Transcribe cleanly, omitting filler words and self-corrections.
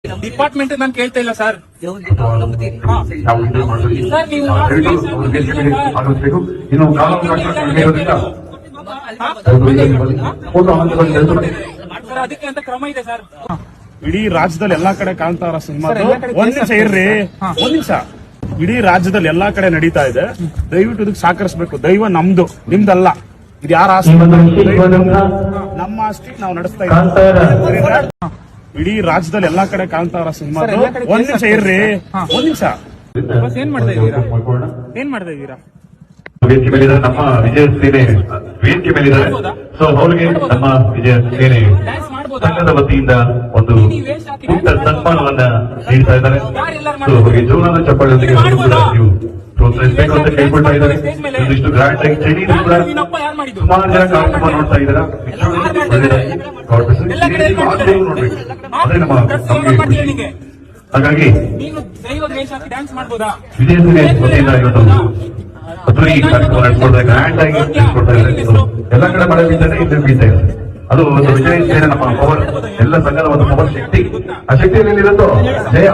Department ನಾನು ಕೇಳ್ತಾ ಇಲ್ಲ ಸರ್. ಅದಕ್ಕೆ ಅಂತ ಕ್ರಮ ಇದೆ ಸರ್. ಇಡೀ ರಾಜ್ಯದಲ್ಲಿ ಎಲ್ಲಾ ಕಡೆ ಕಾಣ್ತಾರ ಸಿನಿಮಾ. ಒಂದ್ ನಿಮಿಷ ಇರ್ರಿ, ಒಂದ್ ನಿಮಿಷ. ಇಡೀ ರಾಜ್ಯದಲ್ಲಿ ಎಲ್ಲಾ ಕಡೆ ನಡೀತಾ ಇದೆ. ದಯವಿಟ್ಟು ಇದಕ್ಕೆ ಸಹಕರಿಸಬೇಕು. ದೈವ ನಮ್ದು, ನಿಮ್ದಲ್ಲ. ಇದು ಯಾರ ಆಸ್ತಿ? ನಮ್ಮ ಆಸ್ತಿ ನಾವು ನಡೆಸ್ತಾ ಇದ್ದೀವಿ. ಇಡೀ ರಾಜ್ಯದಲ್ಲಿ ಎಲ್ಲಾ ಕಡೆ ಕಾಣ್ತಾರ ಸಿನಿಮಾ. ಒಂದ್ ನಿಮಿಷ ಇರ್ರಿ, ಒಂದ್ ನಿಮಿಷ. ಏನ್ ಮಾಡ್ತಾ ಇದ್ದೀರಾ? ಏನ್ ಮಾಡ್ತಾ ಇದ್ದೀರಾ? ವೇದಿಕೆ ಮೇಲಿದ್ದಾರೆ ನಮ್ಮ ವಿಜಯ ಸೇನೆ, ವೇದಿಕೆ ಮೇಲಿದ್ದಾರೆ. ಸೊ ಅವರಿಗೆ ನಮ್ಮ ವಿಜಯ ಸೇನೆ ಸಂಘದ ವತಿಯಿಂದ ಒಂದು ಪುಟ್ಟ ಸನ್ಮಾನವನ್ನ ನೀಡ್ತಾ ಇದ್ದಾರೆ. ಸೊ ಅವರಿಗೆ ಜೋರಾದ ಚಪ್ಪಾಳೆಯೊಂದಿಗೆ ನೀವು ಪ್ರೋತ್ಸಾಹಿಸಬೇಕು ಅಂತ ಕೇಳ್ಕೊಳ್ತಾ ಇದ್ದಾರೆ. ಇಷ್ಟು ಗ್ರಾಂಡ್ ಆಗಿ ಚಳಿನೂ ಕೂಡ ಸುಮಾರು ಜನ ಕಾರ್ಯಕ್ರಮ ನೋಡ್ತಾ ಇದ್ದಾರೆ. ನೋಡ್ಬೇಕು, ಅದೇ ನಮ್ಮ ನಮಗೆ. ಹಾಗಾಗಿ ವಿಜಯ ಸೇನೆ ವತಿಯಿಂದ ಇವತ್ತು ಅದ್ರೂ ಈ ಕಾರ್ಯಕ್ರಮ ನಡೆಸ್ಕೊಡ್ತಾ ಗ್ರ್ಯಾಂಡ್ ಆಗಿ ನಡೆಸ್ಕೊಡ್ತಾ ಇದ್ದಾರೆ. ಎಲ್ಲ ಕಡೆ ಮಳೆ ಬೀಳ್ತಾರೆ, ಇಲ್ಲಿ ಬೀಳ್ತಾ ಇದೆ. ಅದು ಒಂದು ವಿಜಯ ಸೇನೆ ನಮ್ಮ ಪವರ್, ಎಲ್ಲ ಸಂಘದ ಒಂದು ಪವರ್ ಶಕ್ತಿ. ಆ ಶಕ್ತಿಯಲ್ಲಿ ಇರೋದು ಜಯ.